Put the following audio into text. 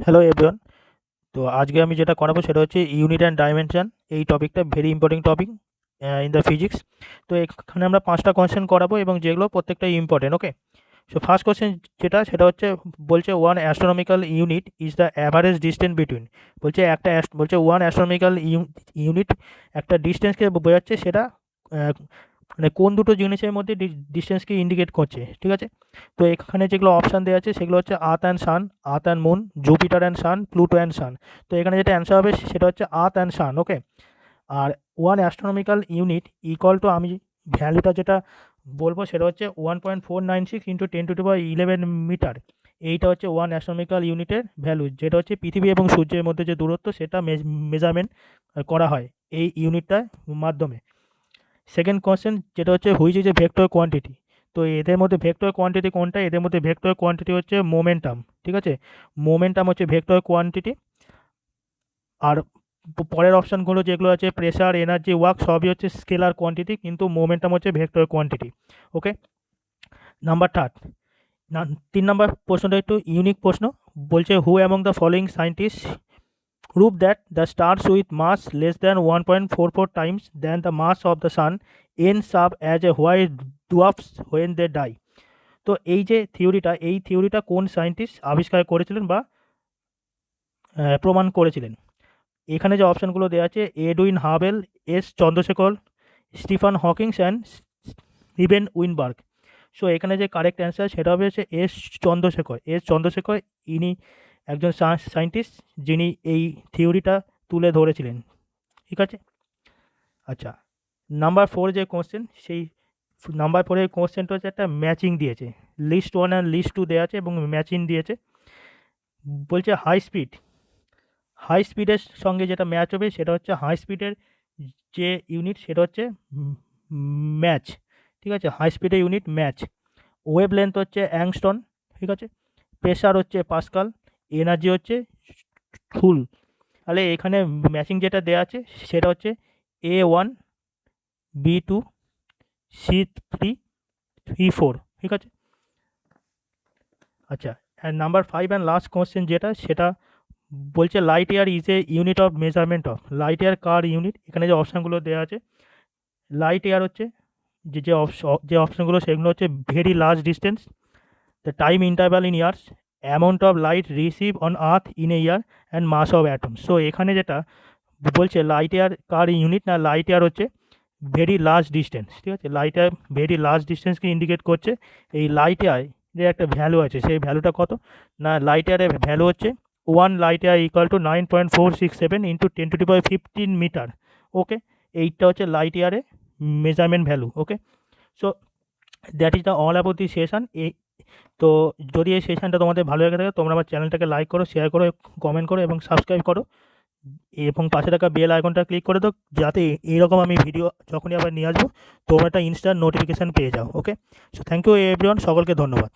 Hello everyone. তো আজকে আমি যেটা করাবো সেটা হচ্ছে ইউনিট অ্যান্ড ডাইমেনশন। এই টপিকটা very important topic in the physics. তো এখানে আমরা 5টা কোয়েশ্চেন করাবো এবং যেগুলো প্রত্যেকটাই ইম্পর্টেন্ট। ওকে, সো ফার্স্ট কোয়েশ্চেন সেটা হচ্ছে বলছে one astronomical unit is the average distance between. বলছে বলছে ওয়ান অ্যাস্ট্রোনমিক্যাল ইউনিট একটা ডিস্টেন্সকে বোঝাচ্ছে, সেটা মানে কোন দুটো জিনিসের মধ্যে ডিস্টেন্সকে ইন্ডিকেট করছে, ঠিক আছে? তো এখানে যেগুলো অপশান দেওয়া আছে সেগুলো হচ্ছে earth and sun, earth and moon, Jupiter and sun, Pluto and sun. তো এখানে যেটা অ্যান্সার হবে সেটা হচ্ছে আর্থ অ্যান্ড সান। ওকে, আর one astronomical unit equal to, আমি ভ্যালুটা যেটা বলবো সেটা হচ্ছে 1.496 ইন্টু 10⁻11 মিটার। এইটা হচ্ছে ওয়ান অ্যাস্ট্রোনমিক্যাল ইউনিটের ভ্যালু, যেটা হচ্ছে পৃথিবী এবং সূর্যের মধ্যে যে দূরত্ব সেটা মেজারমেন্ট করা হয় এই ইউনিটটার মাধ্যমে। সেকেন্ড কোয়েশ্চেন যেটা হচ্ছে which is a vector quantity. তো এদের মধ্যে ভেক্টর কোয়ান্টিটি কোনটা? এদের মধ্যে ভেক্টর কোয়ান্টিটি হচ্ছে মোমেন্টাম, ঠিক আছে? মোমেন্টাম হচ্ছে ভেক্টর কোয়ান্টিটি। আর পরের অপশানগুলো যেগুলো আছে প্রেসার, এনার্জি, ওয়ার্ক, সবই হচ্ছে স্কেলার কোয়ান্টিটি, কিন্তু মোমেন্টাম হচ্ছে ভেক্টর কোয়ান্টিটি। ওকে, নাম্বার থার্ড, 3 নম্বর প্রশ্নটা একটু ইউনিক প্রশ্ন। বলছে হু among the following scientist prove that the stars with mass less than 1.44 times than the mass of the sun ends up as a white dwarfs when they die. তো এই যে থিওরিটা কোন scientist আবিষ্কার করেছিলেন বা প্রমাণ করেছিলেন? এখানে যে অপশানগুলো দেওয়া আছে Edwin Hubble, S Chandrasekhar, Stephen Hawkings and Steven Weinberg. So এখানে যে কারেক্ট অ্যান্সার সেটা হবে হচ্ছে এস চন্দ্রশেখর। ইনি একজন সায়েন্টিস্ট যিনি এই থিওরিটা তুলে ধরেছিলেন, ঠিক আছে? আচ্ছা, নাম্বার ফোর যে কোশ্চেন, সেই নাম্বার ফোরের কোশ্চেনটা হচ্ছে একটা ম্যাচিং দিয়েছে। List one and list two দেওয়া আছে এবং ম্যাচিং দিয়েছে। বলছে হাই স্পিডের সঙ্গে যেটা ম্যাচ হবে সেটা হচ্ছে হাই স্পিডের যে ইউনিট সেটা হচ্ছে ম্যাচ, ঠিক আছে? হাই স্পিডের ইউনিট ম্যাচ। ওয়েভ লেন্থ হচ্ছে অ্যাংস্টন, ঠিক আছে? প্রেশার হচ্ছে পাস্কাল, এনার্জি হচ্ছে ফুল। তাহলে এখানে ম্যাচিং যেটা দেওয়া আছে সেটা হচ্ছে A1 B2 C3 E4, ঠিক আছে? আচ্ছা, and number five and last question সেটা বলছে light year is a unit of measurement of. Light year কার ইউনিট? এখানে যে অপশানগুলো দেওয়া আছে, লাইট ইয়ার হচ্ছে যে অপশানগুলো সেগুলো হচ্ছে very large distance, the time interval in years, amount of light receive on earth in a year, and mass of atom. So এখানে যেটা বলছে লাইট ইয়ার কার ইউনিট, না লাইট ইয়ার হচ্ছে ভেরি লার্জ ডিস্টেন্স, ঠিক আছে? লাইট ইয়ার ভেরি লার্জ ডিস্টেন্সকে indicate করছে। এই লাইট ইয়ার যে একটা ভ্যালু আছে, সেই ভ্যালুটা কত? না লাইট ইয়ারের ভ্যালু হচ্ছে 1 light year equal to 9.467 into 10⁻15 metre. Okay, এইটা হচ্ছে লাইট ইয়ারের measurement value. Okay, so that is the all about the session. তো যদি এই সেশনটা তোমাদের ভালো লেগে থাকে তোমরা আমার চ্যানেলটাকে লাইক করো, শেয়ার করো, কমেন্ট করো এবং সাবস্ক্রাইব করো, এবং পাশে থাকা বেল আইকনটা ক্লিক করে দাও, যাতে এইরকম আমি ভিডিও যখনই আবার নিয়ে আসবো তোমরা একটা ইনস্ট্যান্ট নোটিফিকেশান পেয়ে যাও। ওকে, সো থ্যাংক ইউ এভরিওয়ান, সকলকে ধন্যবাদ।